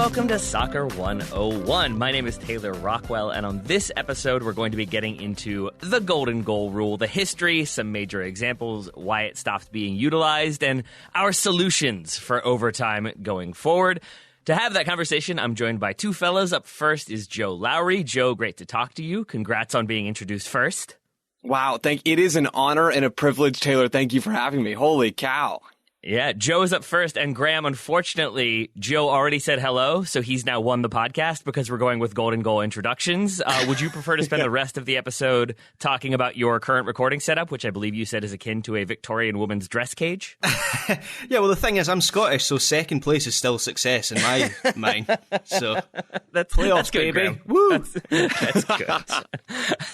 welcome to Soccer 101. My name is Taylor Rockwell, and on this episode, we're going to be getting into the golden goal rule, the history, some major examples, why it stopped being utilized, and our solutions for overtime going forward. To have that conversation, I'm joined by two fellas. Up first is Joe Lowry. Joe, great to talk to you. Congrats on being introduced first. Wow, it is an honor and a privilege, Taylor. Thank you for having me. Holy cow. Yeah, Joe is up first, and Graham, unfortunately, Joe already said hello, so he's now won the podcast because we're going with golden goal introductions. Would you prefer to spend the rest of the episode talking about your current recording setup, which I believe you said is akin to a Victorian woman's dress cage? Yeah, well, the thing is, I'm Scottish, so second place is still success in my mind. So, that's good, baby. Graham. Woo! That's good.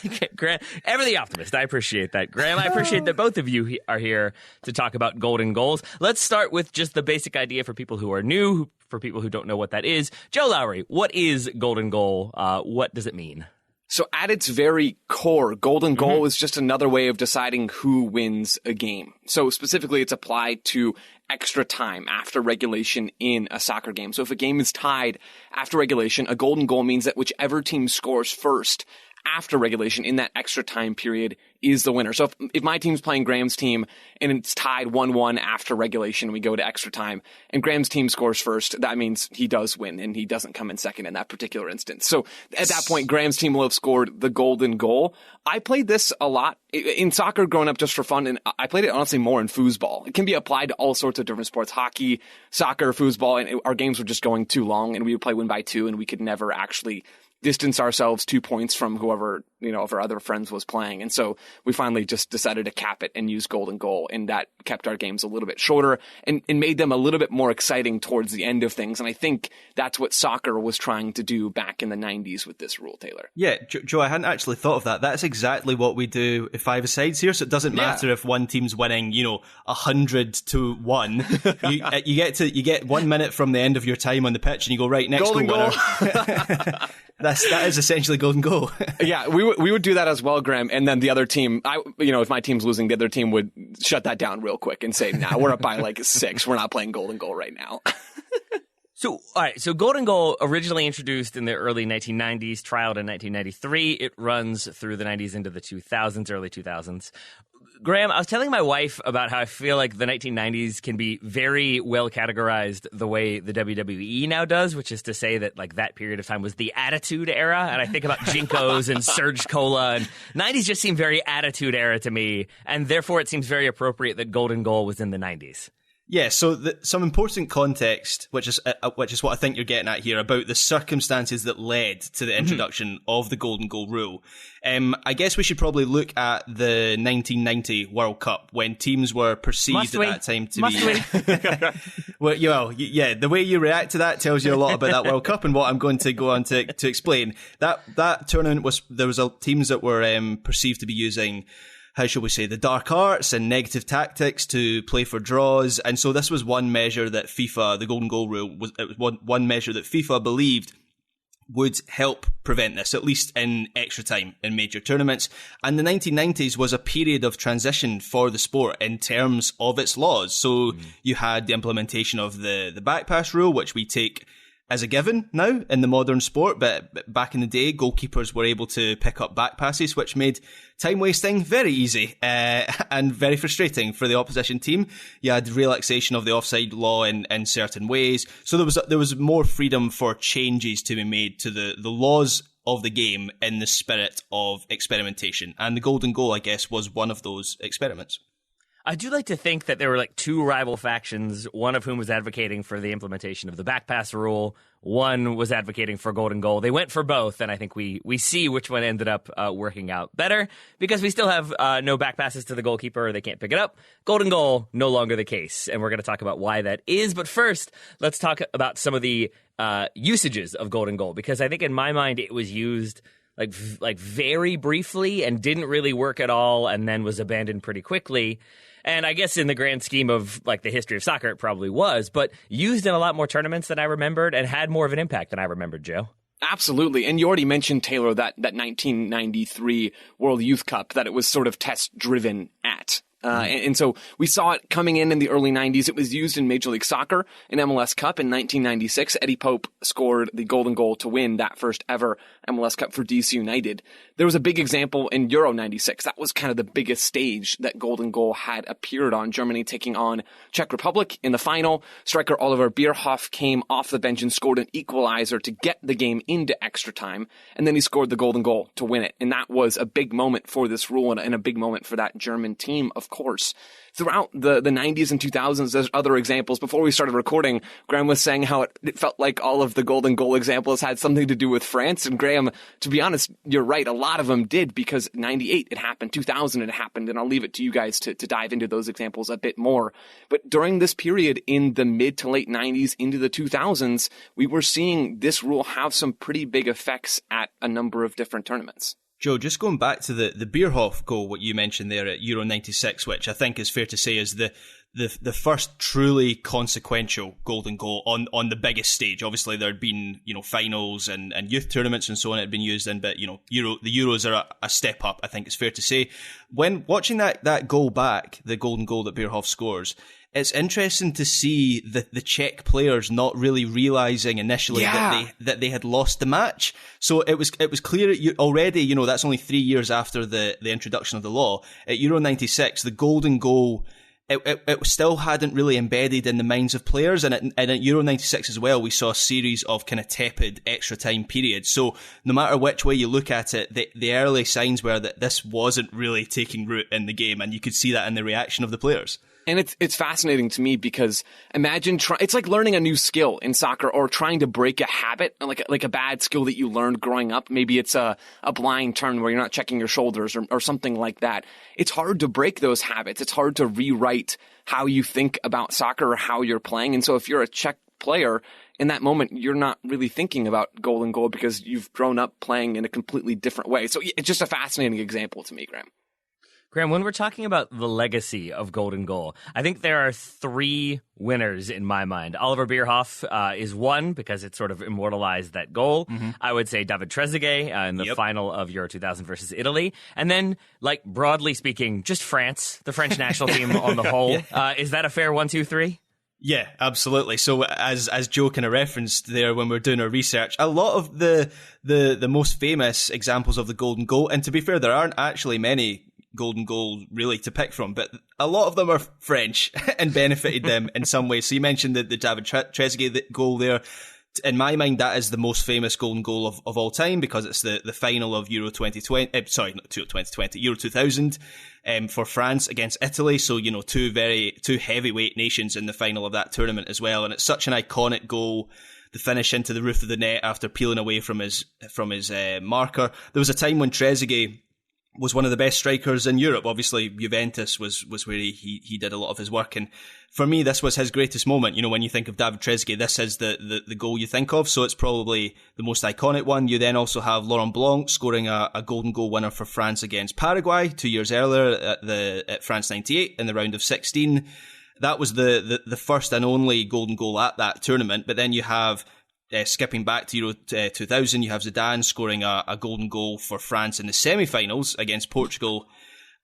Okay, Graham, ever the optimist. I appreciate that. Graham, I appreciate that both of you are here to talk about golden goals. Let's start with just the basic idea for people who are new, for people who don't know what that is. Joe Lowry, what is golden goal? What does it mean? So at its very core, golden goal is just another way of deciding who wins a game. So specifically, it's applied to extra time after regulation in a soccer game. So if a game is tied after regulation, a golden goal means that whichever team scores first after regulation in that extra time period is the winner. So if my team's playing Graham's team and it's tied 1-1 after regulation, we go to extra time and Graham's team scores first, that means he does win and he doesn't come in second in that particular instance. So at that point, Graham's team will have scored the golden goal. I played this a lot in soccer growing up just for fun, and I played it honestly more in foosball. It can be applied to all sorts of different sports, hockey, soccer, foosball, and our games were just going too long and we would play win by two and we could never actually distance ourselves 2 points from whoever, if our other friends was playing. And so we finally just decided to cap it and use golden goal. And that kept our games a little bit shorter and made them a little bit more exciting towards the end of things. And I think that's what soccer was trying to do back in the 90s with this rule, Taylor. Yeah, Joe, I hadn't actually thought of that. That's exactly what we do at five-a-sides here. So it doesn't matter if one team's winning, 100-1. You get 1 minute from the end of your time on the pitch and you go, right, next golden goal winner. That is essentially golden goal. Yeah, we would do that as well, Graham. And then the other team, if my team's losing, the other team would shut that down real quick and say, nah, we're up by like 6. We're not playing golden goal right now. So, all right. So golden goal originally introduced in the early 1990s, trialed in 1993. It runs through the 90s into the 2000s, early 2000s. Graham, I was telling my wife about how I feel like the 1990s can be very well categorized the way the WWE now does, which is to say that like that period of time was the Attitude Era. And I think about Jinkos and Serge Cola, and 90s just seem very Attitude Era to me. And therefore it seems very appropriate that golden goal was in the 90s. Yeah, so some important context, which is what I think you're getting at here, about the circumstances that led to the introduction of the golden goal rule. I guess we should probably look at the 1990 World Cup, when teams were perceived at that time to be... Well, yeah, the way you react to that tells you a lot about that World Cup and what I'm going to go on to explain. That tournament there was teams that were perceived to be using, how shall we say, the dark arts and negative tactics to play for draws. And so this was one measure that FIFA, the golden goal rule, was one measure that FIFA believed would help prevent this, at least in extra time in major tournaments. And the 1990s was a period of transition for the sport in terms of its laws. So you had the implementation of the back pass rule, which we take as a given now in the modern sport, but back in the day, goalkeepers were able to pick up back passes, which made time wasting very easy and very frustrating for the opposition team. You had relaxation of the offside law in certain ways, so there was more freedom for changes to be made to the laws of the game in the spirit of experimentation, and the golden goal, I guess, was one of those experiments. I do like to think that there were like two rival factions, one of whom was advocating for the implementation of the back pass rule. One was advocating for golden goal. They went for both, and I think we see which one ended up working out better, because we still have no back passes to the goalkeeper. They can't pick it up. Golden goal, no longer the case, and we're going to talk about why that is. But first, let's talk about some of the usages of golden goal, because I think in my mind it was used like very briefly and didn't really work at all, and then was abandoned pretty quickly. And I guess in the grand scheme of like the history of soccer, it probably was, but used in a lot more tournaments than I remembered and had more of an impact than I remembered, Joe. Absolutely. And you already mentioned, Taylor, that 1993 World Youth Cup, that it was sort of test driven at. And so we saw it coming in the early 90s. It was used in Major League Soccer in MLS Cup in 1996. Eddie Pope scored the golden goal to win that first ever MLS Cup for DC United. There was a big example in Euro 96. That was kind of the biggest stage that golden goal had appeared on. Germany taking on Czech Republic in the final. Striker Oliver Bierhoff came off the bench and scored an equalizer to get the game into extra time. And then he scored the golden goal to win it. And that was a big moment for this rule and a big moment for that German team, of course. Throughout the 90s and 2000s, there's other examples. Before we started recording, Graham was saying how it felt like all of the golden goal examples had something to do with France. And Graham, to be honest, you're right. A lot of them did, because 98 it happened, 2000 it happened, and I'll leave it to you guys to dive into those examples a bit more. But during this period in the mid to late 90s into the 2000s, we were seeing this rule have some pretty big effects at a number of different tournaments. Joe, just going back to the Bierhoff goal, what you mentioned there at Euro 96, which I think is fair to say is the first truly consequential golden goal on the biggest stage. Obviously, there had been, finals and youth tournaments and so on it had been used in, but, the Euros are a step up, I think it's fair to say. When watching that goal back, the golden goal that Bierhoff scores, it's interesting to see the Czech players not really realizing initially that they had lost the match. So it was clear already, that's only 3 years after the introduction of the law. At Euro 96, the golden goal, it still hadn't really embedded in the minds of players. And at Euro 96 as well, we saw a series of kind of tepid extra time periods. So no matter which way you look at it, the early signs were that this wasn't really taking root in the game. And you could see that in the reaction of the players. And it's fascinating to me because imagine it's like learning a new skill in soccer or trying to break a habit, like a bad skill that you learned growing up. Maybe it's a blind turn where you're not checking your shoulders or something like that. It's hard to break those habits. It's hard to rewrite how you think about soccer or how you're playing. And so if you're a Czech player, in that moment, you're not really thinking about golden goal because you've grown up playing in a completely different way. So it's just a fascinating example to me, Graham. Graham, when we're talking about the legacy of golden goal, I think there are three winners in my mind. Oliver Bierhoff is one because it sort of immortalized that goal. Mm-hmm. I would say David Trezeguet in the final of Euro 2000 versus Italy. And then, broadly speaking, just France, the French national team on the whole. Is that a fair 1, 2, 3? Yeah, absolutely. So as Joe kind of referenced there when we were doing our research, a lot of the most famous examples of the golden goal, and to be fair, there aren't actually many golden goal really to pick from, but a lot of them are French and benefited them in some way. So you mentioned the David Trezeguet goal there. In my mind, that is the most famous golden goal of all time because it's the final of Euro 2020. Euro 2000 for France against Italy. So two heavyweight nations in the final of that tournament as well, and it's such an iconic goal. The finish into the roof of the net after peeling away from his marker. There was a time when Trezeguet was one of the best strikers in Europe. Obviously, Juventus was where he did a lot of his work. And for me, this was his greatest moment. When you think of David Trezeguet, this is the goal you think of. So it's probably the most iconic one. You then also have Laurent Blanc scoring a golden goal winner for France against Paraguay 2 years earlier at France 98 in the round of 16. That was the first and only golden goal at that tournament. But then you have skipping back to Euro 2000, you have Zidane scoring a golden goal for France in the semi-finals against Portugal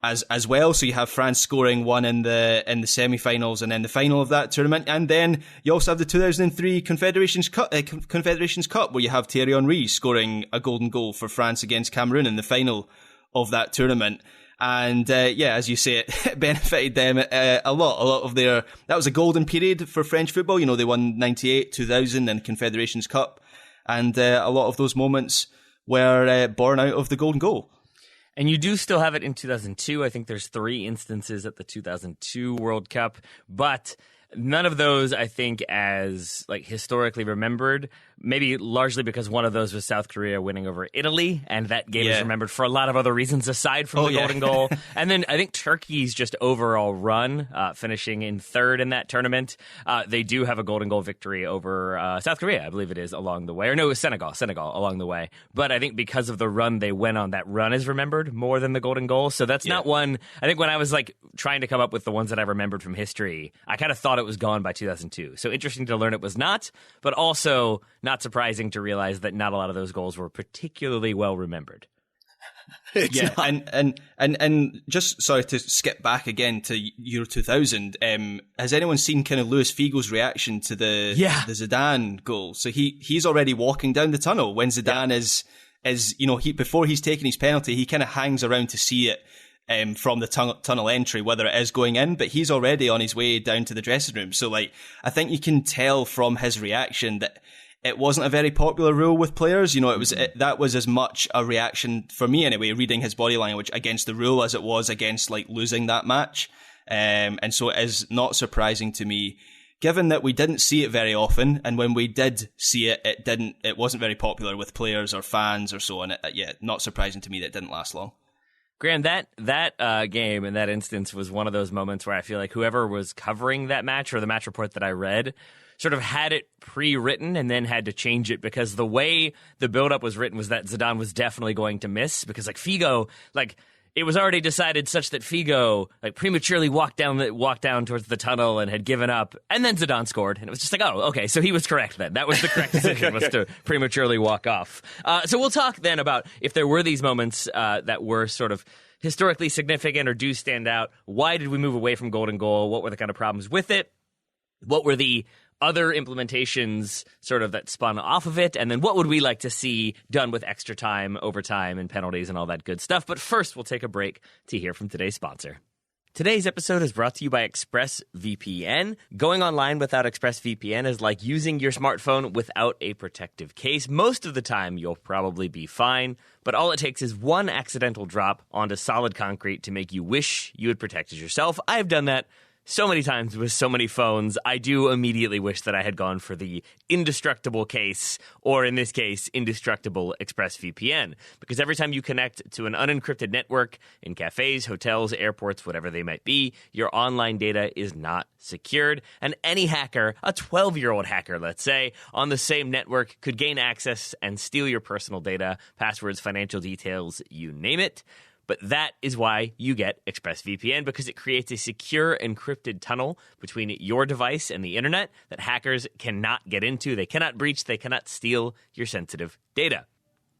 as well. So you have France scoring one in the semi-finals and then the final of that tournament. And then you also have the 2003 Confederations Cup where you have Thierry Henry scoring a golden goal for France against Cameroon in the final of that tournament. And as you say, it benefited them a lot. A lot of that was a golden period for French football. They won 98, 2000 and Confederations Cup. And a lot of those moments were born out of the golden goal. And you do still have it in 2002. I think there's 3 instances at the 2002 World Cup. But none of those, I think, as historically remembered, maybe largely because one of those was South Korea winning over Italy, and that game is remembered for a lot of other reasons aside from the golden goal. And then I think Turkey's just overall run, finishing in 3rd in that tournament. They do have a golden goal victory over South Korea, I believe it is, along the way. Or no, it was Senegal along the way. But I think because of the run they went on, that run is remembered more than the golden goal. So that's not one. I think when I was trying to come up with the ones that I remembered from history, I kind of thought it was gone by 2002. So interesting to learn it was not, but also not surprising to realize that not a lot of those goals were particularly well remembered. Yeah, and just sorry to skip back again to Euro 2000. Has anyone seen kind of Luis Figo's reaction to the Zidane goal? So he's already walking down the tunnel when Zidane is before he's taken his penalty, he kind of hangs around to see it from the tunnel entry, whether it is going in, but he's already on his way down to the dressing room. So I think you can tell from his reaction that it wasn't a very popular rule with players. That was as much a reaction for me anyway, reading his body language against the rule as it was against losing that match. And so it is not surprising to me, given that we didn't see it very often, and when we did see it, it wasn't very popular with players or fans or so on. Not surprising to me that it didn't last long. Graham, that game in that instance was one of those moments where I feel like whoever was covering that match or the match report that I read sort of had it pre-written and then had to change it, because the way the build-up was written was that Zidane was definitely going to miss, because Figo, it was already decided such that Figo prematurely walked down towards the tunnel and had given up, and then Zidane scored, and it was just oh, okay, so he was correct then. That was the correct decision, was to prematurely walk off. So we'll talk then about if there were these moments that were sort of historically significant or do stand out. Why did we move away from golden goal? What were the kind of problems with it? What were the other implementations sort of that spun off of it, and then what would we like to see done with extra time, overtime, and penalties and all that good stuff. But first, we'll take a break to hear from today's sponsor. Today's episode is brought to you by ExpressVPN. Going online without ExpressVPN is like using your smartphone without a protective case. Most of the time, you'll probably be fine, but all it takes is one accidental drop onto solid concrete to make you wish you had protected yourself. I have done that so many times with so many phones. I do immediately wish that I had gone for the indestructible case, or in this case, indestructible ExpressVPN. Because every time you connect to an unencrypted network in cafes, hotels, airports, whatever they might be, your online data is not secured. And any hacker, a 12-year-old hacker, let's say, on the same network could gain access and steal your personal data, passwords, financial details, you name it. But that is why you get ExpressVPN, because it creates a secure encrypted tunnel between your device and the internet that hackers cannot get into. They cannot breach. They cannot steal your sensitive data.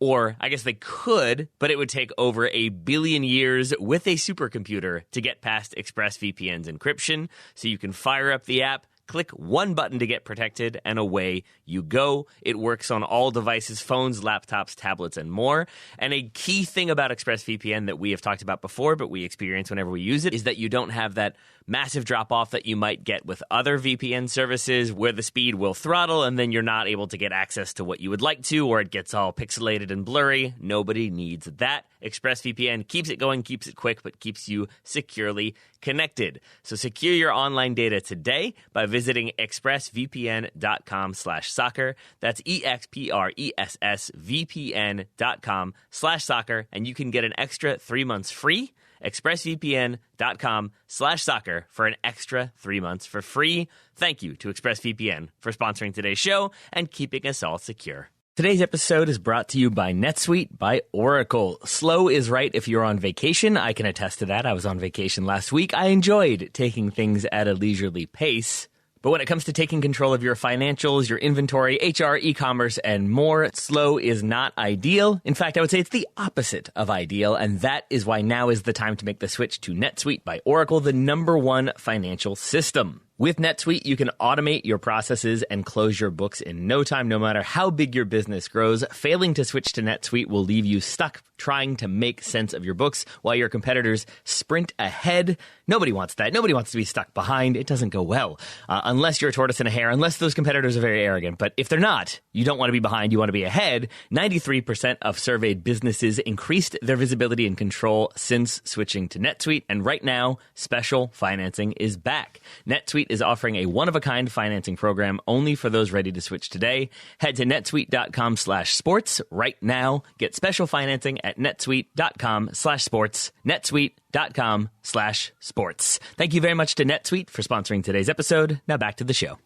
Or I guess they could, but it would take over 1 billion years with a supercomputer to get past ExpressVPN's encryption. So you can fire up the app, click one button to get protected, and away you go. It works on all devices, phones, laptops, tablets, and more. And a key thing about ExpressVPN that we have talked about before, but we experience whenever we use it, is that you don't have that massive drop-off that you might get with other VPN services where the speed will throttle and then you're not able to get access to what you would like to, or it gets all pixelated and blurry. Nobody needs that. ExpressVPN keeps it going, keeps it quick, but keeps you securely connected. So secure your online data today by visiting expressvpn.com/soccer. That's expressvpn.com/soccer, and you can get an extra 3 months free. expressvpn.com/soccer for an extra 3 months for free. Thank you to ExpressVPN for sponsoring today's show and keeping us all secure. Today's episode is brought to you by NetSuite by Oracle. Slow is right if you're on vacation. I can attest to that. I was on vacation last week. I enjoyed taking things at a leisurely pace. But when it comes to taking control of your financials, your inventory, HR, e-commerce, and more, slow is not ideal. In fact, I would say it's the opposite of ideal, and that is why now is the time to make the switch to NetSuite by Oracle, the #1 financial system. With NetSuite, you can automate your processes and close your books in no time, no matter how big your business grows. Failing to switch to NetSuite will leave you stuck trying to make sense of your books while your competitors sprint ahead. Nobody wants that. Nobody wants to be stuck behind. It doesn't go well. Unless you're a tortoise and a hare, unless those competitors are very arrogant. But if they're not, you don't want to be behind, you want to be ahead. 93% of surveyed businesses increased their visibility and control since switching to NetSuite. And right now, special financing is back. NetSuite is offering a one-of-a-kind financing program only for those ready to switch today. Head to netsuite.com/sports right now. Get special financing at netsuite.com/sports. netsuite.com/sports. Thank you very much to NetSuite for sponsoring today's episode. Now back to the show.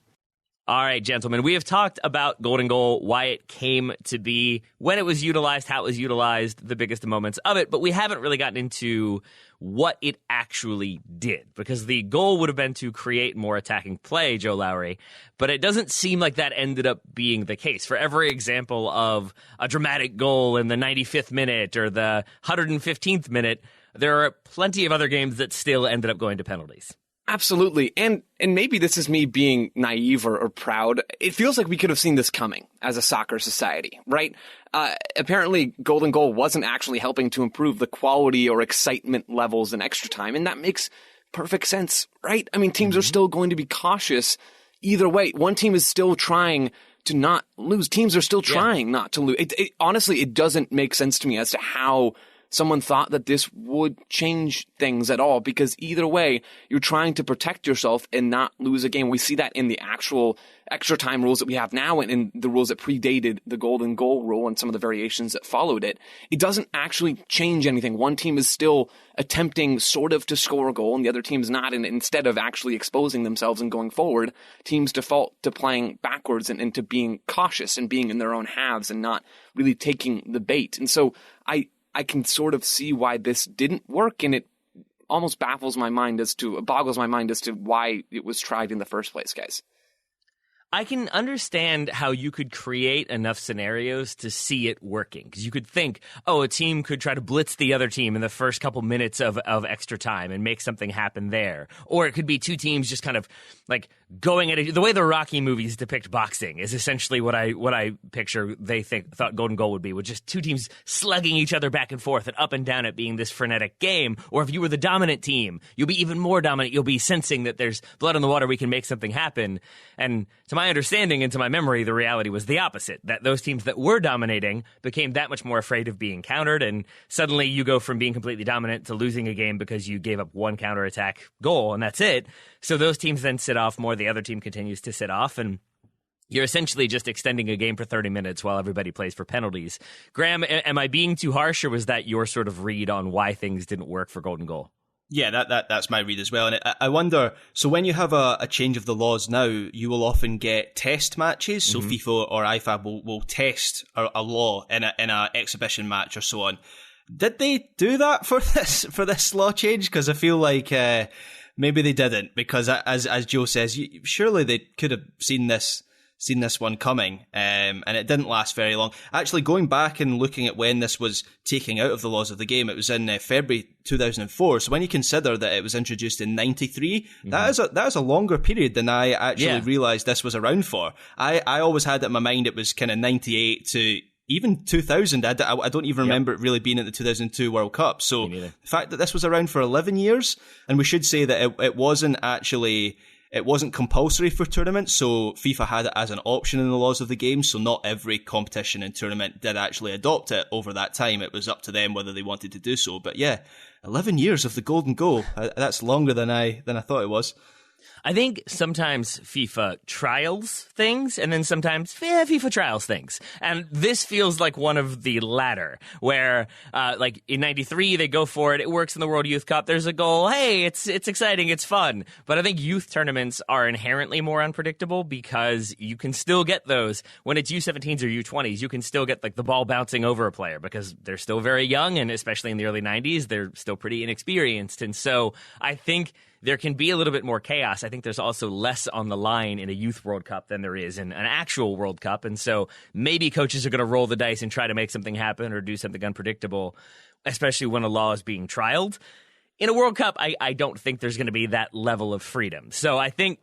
All right, gentlemen, we have talked about Golden Goal, why it came to be, when it was utilized, how it was utilized, the biggest moments of it, but we haven't really gotten into what it actually did, because the goal would have been to create more attacking play, Joe Lowry, but it doesn't seem like that ended up being the case. For every example of a dramatic goal in the 95th minute or the 115th minute, there are plenty of other games that still ended up going to penalties. Absolutely. And maybe this is me being naive or proud. It feels like we could have seen this coming as a soccer society, right? Apparently, Golden Goal wasn't actually helping to improve the quality or excitement levels in extra time, and that makes perfect sense, right? I mean, teams are still going to be cautious either way. One team is still trying to not lose. Teams are still trying not to lose. Honestly, it doesn't make sense to me as to how someone thought that this would change things at all, because either way, you're trying to protect yourself and not lose a game. We see that in the actual extra time rules that we have now and in the rules that predated the Golden Goal rule and some of the variations that followed it. It doesn't actually change anything. One team is still attempting sort of to score a goal and the other team's not. And instead of actually exposing themselves and going forward, teams default to playing backwards and to being cautious and being in their own halves and not really taking the bait. And so I can sort of see why this didn't work, and it almost boggles my mind as to why it was tried in the first place, guys. I can understand how you could create enough scenarios to see it working. Because you could think, a team could try to blitz the other team in the first couple minutes of extra time and make something happen there. Or it could be two teams just kind of like going at it. The way the Rocky movies depict boxing is essentially what I picture they thought Golden Goal would be, with just two teams slugging each other back and forth and up and down it being this frenetic game. Or if you were the dominant team, you'll be even more dominant. You'll be sensing that there's blood in the water. We can make something happen. And to my understanding and to my memory, the reality was the opposite, that those teams that were dominating became that much more afraid of being countered, and suddenly you go from being completely dominant to losing a game because you gave up one counterattack goal, and that's it. So those teams then sit off more, the other team continues to sit off, and you're essentially just extending a game for 30 minutes while everybody plays for penalties. Graham, am I being too harsh, or was that your sort of read on why things didn't work for Golden Goal? Yeah, that's my read as well. And I wonder, so when you have a change of the laws now, you will often get test matches. So FIFA or IFAB will test a law in a exhibition match or so on. Did they do that for this law change? Because I feel like maybe they didn't, because as Joe says, surely they could have seen this one coming, and it didn't last very long. Actually, going back and looking at when this was taking out of the laws of the game, it was in February 2004. So when you consider that it was introduced in 93, that is a longer period than I actually realised this was around for. I always had it in my mind it was kind of 98 to even 2000. I don't even remember it really being at the 2002 World Cup. So the fact that this was around for 11 years, and we should say that it wasn't actually... It wasn't compulsory for tournaments, so FIFA had it as an option in the laws of the game, so not every competition and tournament did actually adopt it over that time. It was up to them whether they wanted to do so. But yeah, 11 years of the Golden Goal. That's longer than I thought it was. I think sometimes FIFA trials things, and then sometimes FIFA trials things. And this feels like one of the latter, where like in 93, they go for it. It works in the World Youth Cup. There's a goal. Hey, it's exciting. It's fun. But I think youth tournaments are inherently more unpredictable, because you can still get those when it's U17s or U20s. You can still get like the ball bouncing over a player because they're still very young, and especially in the early 90s, they're still pretty inexperienced. And so I think there can be a little bit more chaos. I think there's also less on the line in a youth World Cup than there is in an actual World Cup. And so maybe coaches are going to roll the dice and try to make something happen or do something unpredictable, especially when a law is being trialed. In a World Cup, I don't think there's going to be that level of freedom. So I think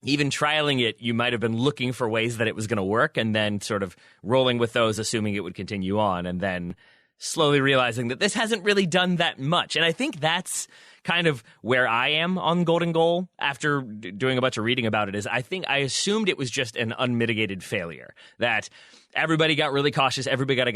even trialing it, you might have been looking for ways that it was going to work and then sort of rolling with those, assuming it would continue on, and then slowly realizing that this hasn't really done that much. And I think that's kind of where I am on Golden Goal after doing a bunch of reading about it. Is I assumed it was just an unmitigated failure, that everybody got really cautious, everybody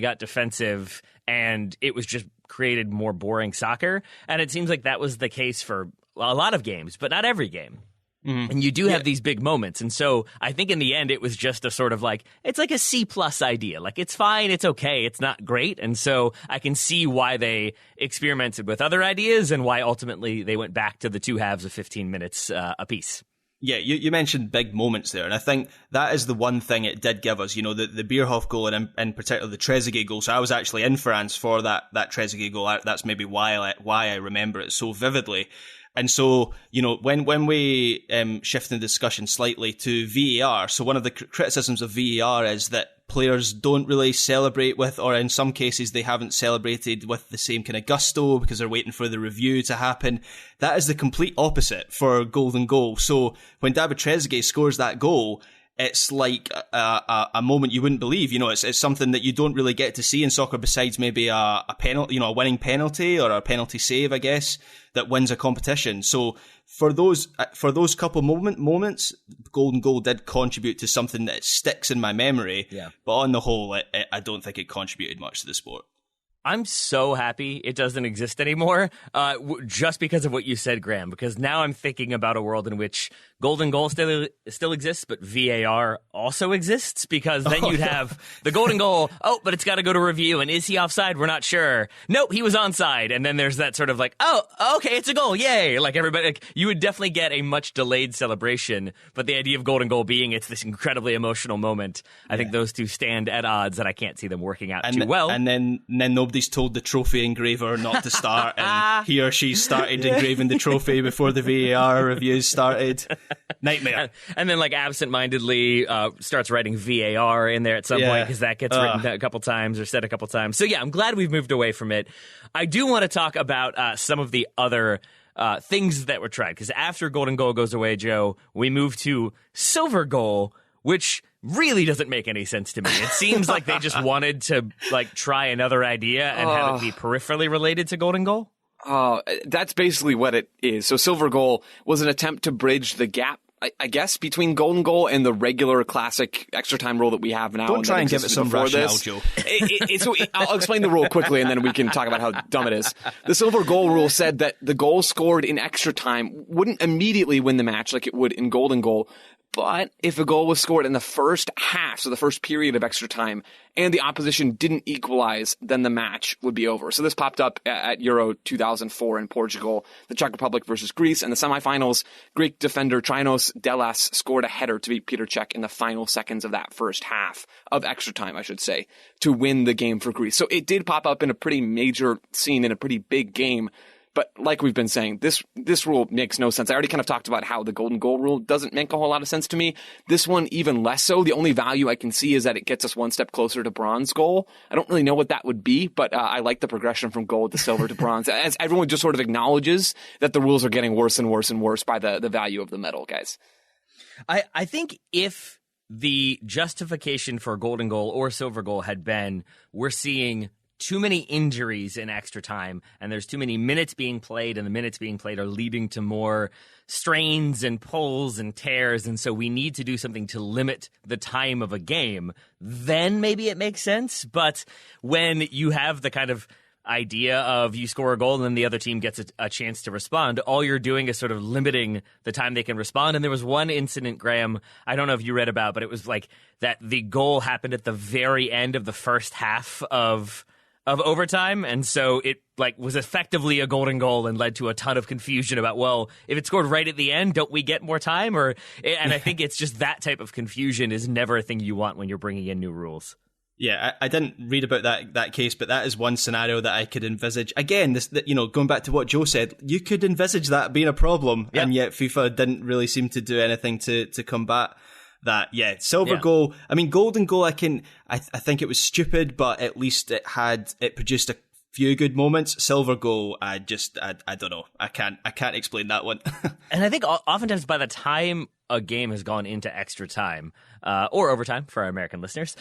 got defensive, and it was just created more boring soccer. And it seems like that was the case for a lot of games, but not every game. And you do have these big moments. And so I think in the end, it was just a sort of like, it's like a C+ idea. Like, it's fine, it's okay, it's not great. And so I can see why they experimented with other ideas and why ultimately they went back to the two halves of 15 minutes apiece. Yeah, you mentioned big moments there, and I think that is the one thing it did give us. You know, the Bierhoff goal and in particular the Trezeguet goal. So I was actually in France for that Trezeguet goal. That's maybe why I remember it so vividly. And so, you know, when we shift the discussion slightly to VAR, so one of the criticisms of VAR is that players don't really celebrate with, or in some cases they haven't celebrated with the same kind of gusto because they're waiting for the review to happen. That is the complete opposite for golden goal. So when David Trezeguet scores that goal, it's like a moment you wouldn't believe. You know, it's something that you don't really get to see in soccer besides maybe a penalty, you know, a winning penalty or a penalty save, I guess, that wins a competition. So for those couple moments, golden goal did contribute to something that sticks in my memory. Yeah. But on the whole, I don't think it contributed much to the sport. I'm so happy it doesn't exist anymore, just because of what you said, Graham, because now I'm thinking about a world in which golden goal still exists, but VAR also exists, because then you'd have the golden goal, but it's got to go to review, and is he offside? We're not sure. Nope, he was onside. And then there's that sort of like, okay, it's a goal, yay. Like everybody, like, you would definitely get a much delayed celebration, but the idea of golden goal being it's this incredibly emotional moment, I think those two stand at odds, and I can't see them working out too well. And then nobody's told the trophy engraver not to start, and he or she started engraving the trophy before the VAR reviews started. Nightmare. And then, like, absentmindedly starts writing VAR in there at some point, because that gets written a couple times or said a couple times. So, yeah, I'm glad we've moved away from it. I do want to talk about some of the other things that were tried, because after golden goal goes away, Joe, we move to silver goal, which really doesn't make any sense to me. It seems like they just wanted to, like, try another idea and have it be peripherally related to golden goal. That's basically what it is. So silver goal was an attempt to bridge the gap, I guess, between golden goal and the regular classic extra time rule that we have now. Don't try and give it some rationale, Joe. I'll explain the rule quickly, and then we can talk about how dumb it is. The silver goal rule said that the goal scored in extra time wouldn't immediately win the match like it would in golden goal. But if a goal was scored in the first half, so the first period of extra time, and the opposition didn't equalize, then the match would be over. So this popped up at Euro 2004 in Portugal, the Czech Republic versus Greece. In the semifinals, Greek defender Trinos Delas scored a header to beat Peter Cech in the final seconds of that first half of extra time, I should say, to win the game for Greece. So it did pop up in a pretty major scene in a pretty big game. But like we've been saying, this rule makes no sense. I already kind of talked about how the golden goal rule doesn't make a whole lot of sense to me. This one, even less so. The only value I can see is that it gets us one step closer to bronze goal. I don't really know what that would be, but I like the progression from gold to silver to bronze, as everyone just sort of acknowledges that the rules are getting worse and worse and worse by the value of the medal, guys. I think if the justification for golden goal or silver goal had been, we're seeing too many injuries in extra time, and there's too many minutes being played, and the minutes being played are leading to more strains and pulls and tears, and so we need to do something to limit the time of a game, then maybe it makes sense. But when you have the kind of idea of you score a goal and then the other team gets a chance to respond, all you're doing is sort of limiting the time they can respond. And there was one incident, Graham, I don't know if you read about, but it was like that the goal happened at the very end of the first half of overtime, and so it like was effectively a golden goal and led to a ton of confusion about, well, if it scored right at the end, don't we get more time? And I think it's just that type of confusion is never a thing you want when you're bringing in new rules. Yeah, I didn't read about that case, but that is one scenario that I could envisage. Again, going back to what Joe said, you could envisage that being a problem, and yet FIFA didn't really seem to do anything to combat that. Yeah, silver goal. I mean, golden goal, I think it was stupid, but at least it produced a few good moments. Silver goal, I don't know. I can't explain that one. And I think oftentimes by the time a game has gone into extra time, or overtime for our American listeners,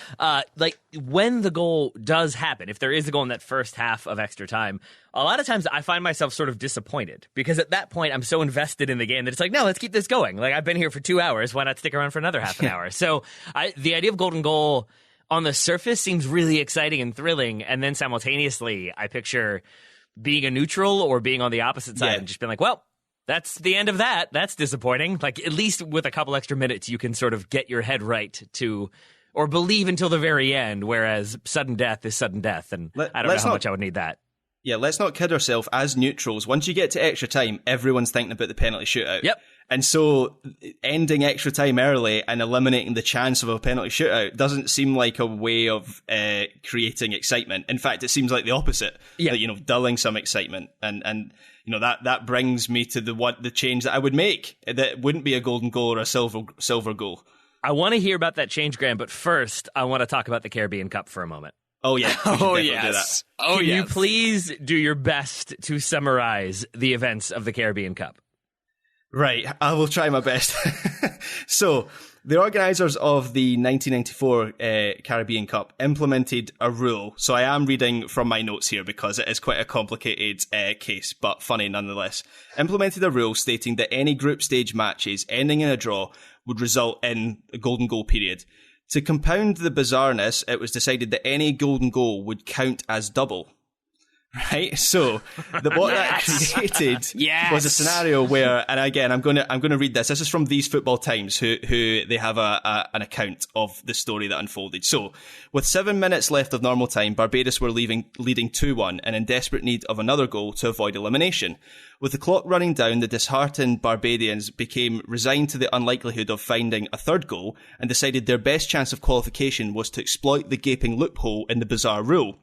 like when the goal does happen, if there is a goal in that first half of extra time, a lot of times I find myself sort of disappointed, because at that point I'm so invested in the game that it's like, no, let's keep this going. Like, I've been here for 2 hours. Why not stick around for another half an hour? So the idea of golden goal on the surface seems really exciting and thrilling. And then simultaneously I picture being a neutral or being on the opposite side and just being like, well, that's the end of that. That's disappointing. Like, at least with a couple extra minutes, you can sort of get your head right to, or believe until the very end, whereas sudden death is sudden death. And I don't know how much I would need that. Yeah, let's not kid ourselves. As neutrals, once you get to extra time, everyone's thinking about the penalty shootout. Yep. And so ending extra time early and eliminating the chance of a penalty shootout doesn't seem like a way of creating excitement. In fact, it seems like the opposite. Yeah. Dulling some excitement. And that brings me to the change that I would make. That wouldn't be a golden goal or a silver goal. I want to hear about that change, Graham, but first I want to talk about the Caribbean Cup for a moment. Oh, yeah. Oh, yes. Can you please do your best to summarize the events of the Caribbean Cup? Right, I will try my best. So, the organisers of the 1994 Caribbean Cup implemented a rule. So I am reading from my notes here because it is quite a complicated case, but funny nonetheless. Implemented a rule stating that any group stage matches ending in a draw would result in a golden goal period. To compound the bizarreness, it was decided that any golden goal would count as double. Right, so that created was a scenario where, and again, I'm going to read this. This is from These Football Times, who they have an account of the story that unfolded. So, with 7 minutes left of normal time, Barbados were leading 2-1 and in desperate need of another goal to avoid elimination. With the clock running down, the disheartened Barbadians became resigned to the unlikelihood of finding a third goal and decided their best chance of qualification was to exploit the gaping loophole in the bizarre rule.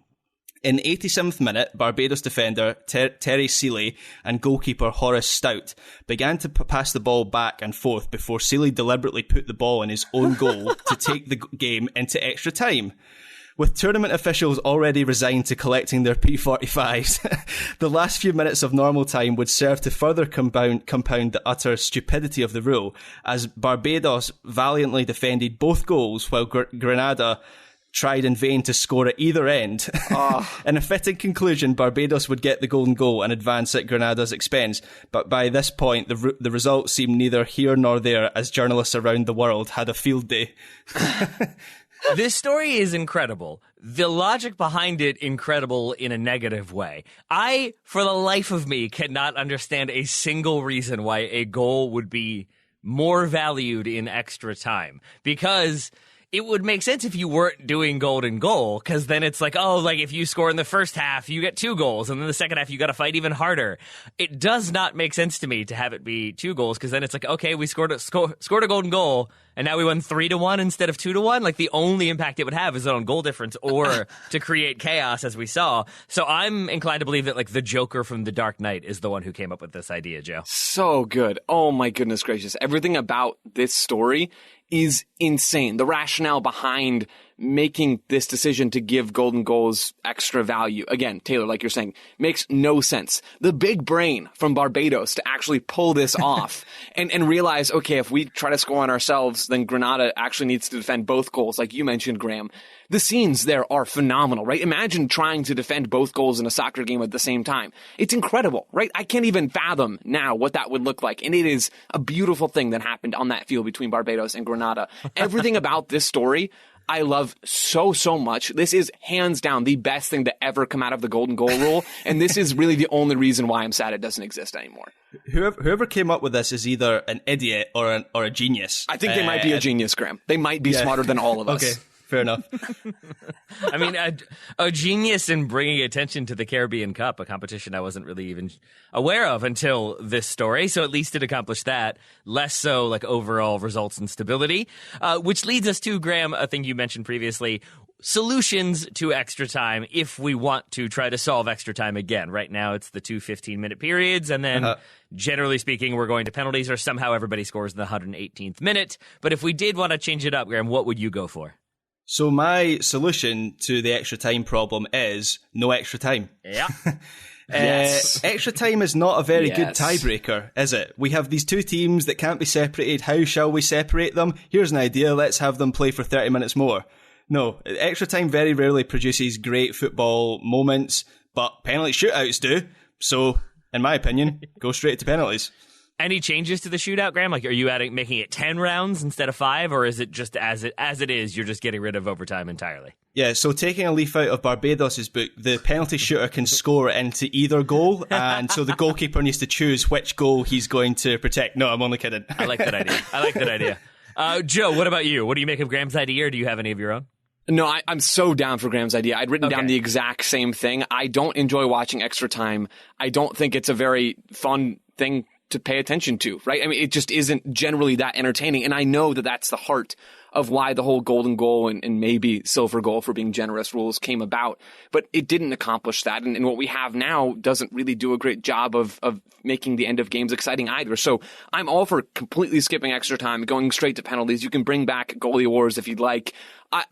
In 87th minute, Barbados defender Terry Seeley and goalkeeper Horace Stout began to pass the ball back and forth before Seeley deliberately put the ball in his own goal to take the game into extra time. With tournament officials already resigned to collecting their P45s, the last few minutes of normal time would serve to further compound the utter stupidity of the rule, as Barbados valiantly defended both goals while Grenada tried in vain to score at either end. In a fitting conclusion, Barbados would get the golden goal and advance at Grenada's expense. But by this point, the result seemed neither here nor there, as journalists around the world had a field day. This story is incredible. The logic behind it, incredible in a negative way. I, for the life of me, cannot understand a single reason why a goal would be more valued in extra time. Because it would make sense if you weren't doing golden goal, because then it's like, if you score in the first half, you get 2 goals, and then the second half, you got to fight even harder. It does not make sense to me to have it be 2 goals, because then it's like, okay, we scored a golden goal, and now we won 3-1 instead of 2-1. Like, the only impact it would have is on goal difference or to create chaos, as we saw. So I'm inclined to believe that, the Joker from The Dark Knight is the one who came up with this idea, Joe. So good. Oh, my goodness gracious. Everything about this story is insane. The rationale behind making this decision to give golden goals extra value, again, Taylor, like you're saying, makes no sense. The big brain from Barbados to actually pull this off and realize, okay, if we try to score on ourselves, then Grenada actually needs to defend both goals, like you mentioned, Graham. The scenes there are phenomenal, right? Imagine trying to defend both goals in a soccer game at the same time. It's incredible, right? I can't even fathom now what that would look like. And it is a beautiful thing that happened on that field between Barbados and Grenada. Everything about this story I love so much. This is hands down the best thing to ever come out of the golden goal rule. And this is really the only reason why I'm sad it doesn't exist anymore. Whoever came up with this is either an idiot or a genius. I think they might be a genius, Graham. They might be smarter than all of us. Okay. Fair enough. I mean, a genius in bringing attention to the Caribbean Cup, a competition I wasn't really even aware of until this story. So at least it accomplished that. Less so overall results and stability, which leads us to, Graham, a thing you mentioned previously, solutions to extra time if we want to try to solve extra time again. Right now it's the 2 15-minute periods, and then generally speaking, we're going to penalties or somehow everybody scores in the 118th minute. But if we did want to change it up, Graham, what would you go for? So my solution to the extra time problem is no extra time. Yeah. Yes. Extra time is not a very good tiebreaker, is it? We have these two teams that can't be separated. How shall we separate them? Here's an idea. Let's have them play for 30 minutes more. No, extra time very rarely produces great football moments, but penalty shootouts do. So, in my opinion, go straight to penalties. Any changes to the shootout, Graham? Are you making it 10 rounds instead of 5, or is it just as it is, you're just getting rid of overtime entirely? Yeah, so taking a leaf out of Barbados's book, the penalty shooter can score into either goal, and so the goalkeeper needs to choose which goal he's going to protect. No, I'm only kidding. I like that idea. Joe, what about you? What do you make of Graham's idea, or do you have any of your own? No, I'm so down for Graham's idea. I'd written down the exact same thing. I don't enjoy watching extra time. I don't think it's a very fun thing to pay attention to, right? I mean, it just isn't generally that entertaining. And I know that that's the heart of why the whole golden goal and maybe silver goal for being generous rules came about. But it didn't accomplish that. And what we have now doesn't really do a great job of making the end of games exciting either. So I'm all for completely skipping extra time, going straight to penalties. You can bring back goalie wars if you'd like.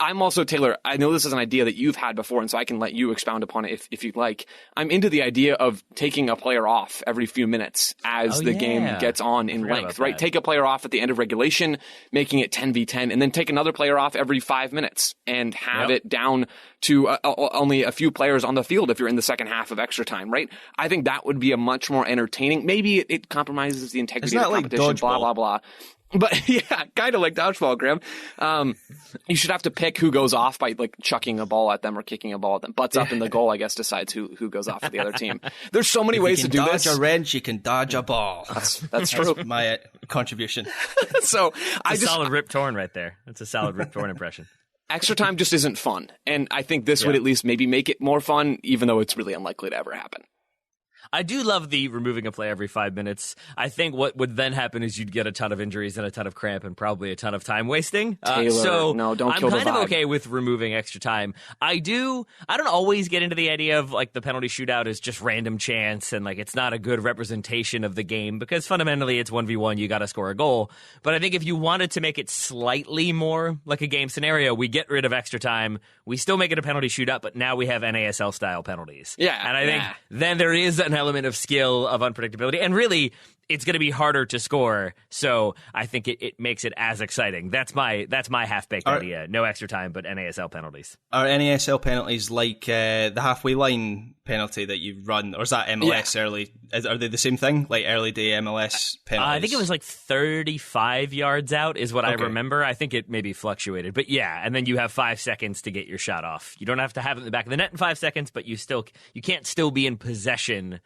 I'm also, Taylor, I know this is an idea that you've had before, and so I can let you expound upon it if you'd like. I'm into the idea of taking a player off every few minutes as the game gets on in length, right? Take a player off at the end of regulation, making it 10v10, and then take another player off every 5 minutes and have it down to only a few players on the field if you're in the second half of extra time, right? I think that would be a much more entertaining. Maybe it compromises the integrity of the competition, blah, blah, blah. But yeah, kind of like dodgeball, Graham. You should have to pick who goes off by like chucking a ball at them or kicking a ball at them. Butts up in the goal, I guess, decides who goes off for the other team. There's so many ways to do this. You can dodge a wrench, you can dodge a ball. That's true. That's my contribution. So solid Rip Torn right there. That's a solid Rip Torn impression. Extra time just isn't fun. And I think this would at least maybe make it more fun, even though it's really unlikely to ever happen. I do love the removing a play every 5 minutes. I think what would then happen is you'd get a ton of injuries and a ton of cramp and probably a ton of time wasting. Taylor, no, don't kill the vibe. I'm kind of okay with removing extra time. I don't always get into the idea of like the penalty shootout is just random chance and like it's not a good representation of the game because fundamentally it's 1v1, you got to score a goal. But I think if you wanted to make it slightly more like a game scenario, we get rid of extra time. We still make it a penalty shootout, but now we have NASL style penalties. Yeah. And I think then there is an element of skill, of unpredictability, and really it's going to be harder to score, so I think it makes it as exciting. That's my half-baked idea. No extra time, but NASL penalties. Are NASL penalties like the halfway line penalty that you run, or is that MLS early? Are they the same thing, like early day MLS penalties? I think it was like 35 yards out is what I remember. I think it maybe fluctuated, but yeah, and then you have 5 seconds to get your shot off. You don't have to have it in the back of the net in 5 seconds, but you can't still be in possession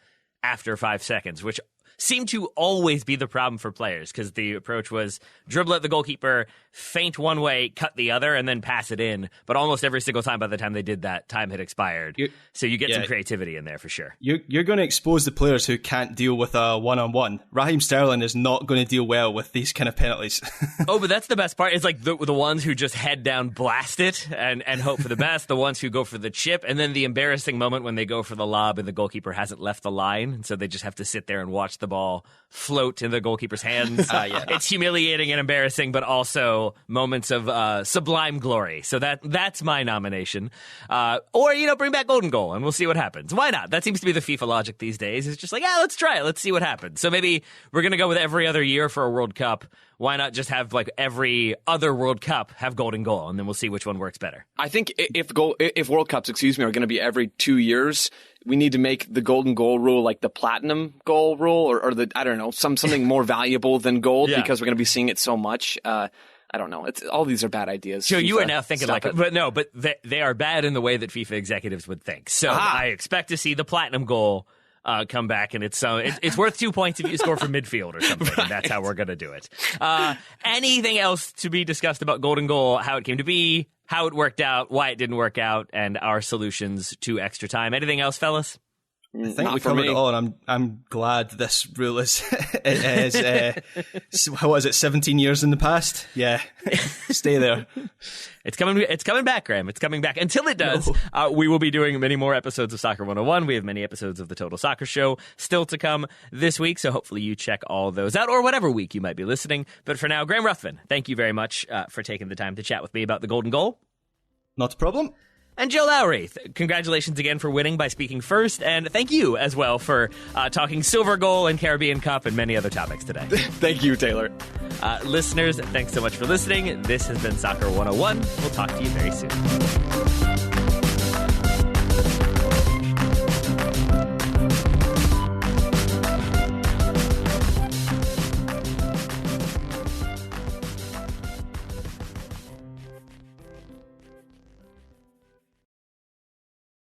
after 5 seconds, which seemed to always be the problem for players because the approach was dribble at the goalkeeper, feint one way, cut the other, and then pass it in. But almost every single time by the time they did that, time had expired. So you get some creativity in there for sure. You're going to expose the players who can't deal with a one-on-one. Raheem Sterling is not going to deal well with these kind of penalties. Oh, but that's the best part. It's like the ones who just head down, blast it, and hope for the best. The ones who go for the chip, and then the embarrassing moment when they go for the lob and the goalkeeper hasn't left the line, and so they just have to sit there and watch the ball float in the goalkeeper's hands. It's humiliating and embarrassing, but also moments of sublime glory. So that's my nomination. Or, bring back golden goal and we'll see what happens. Why not? That seems to be the FIFA logic these days. It's just like, let's try it. Let's see what happens. So maybe we're going to go with every other year for a World Cup. Why not just have like every other World Cup have golden goal and then we'll see which one works better. I think if World Cups, are going to be every 2 years, we need to make the golden goal rule like the platinum goal rule or the, I don't know, something more valuable than gold because we're going to be seeing it so much. I don't know. All these are bad ideas. So you are now thinking but they are bad in the way that FIFA executives would think. So I expect to see the platinum goal come back, and it's worth 2 points if you score from midfield or something. Right. And that's how we're going to do it. Anything else to be discussed about golden goal, how it came to be, how it worked out, why it didn't work out, and our solutions to extra time? Anything else, fellas? I think we covered it all, and I'm glad this rule is how was it, 17 years in the past? Yeah, stay there. It's coming back, Graham. It's coming back. Until it does, we will be doing many more episodes of Soccer 101. We have many episodes of the Total Soccer Show still to come this week, so hopefully you check all those out, or whatever week you might be listening. But for now, Graham Ruthven, thank you very much for taking the time to chat with me about the golden goal. Not a problem. And Joe Lowry, congratulations again for winning by speaking first, and thank you as well for talking Silver Goal and Caribbean Cup and many other topics today. Thank you, Taylor. Listeners, thanks so much for listening. This has been Soccer 101. We'll talk to you very soon.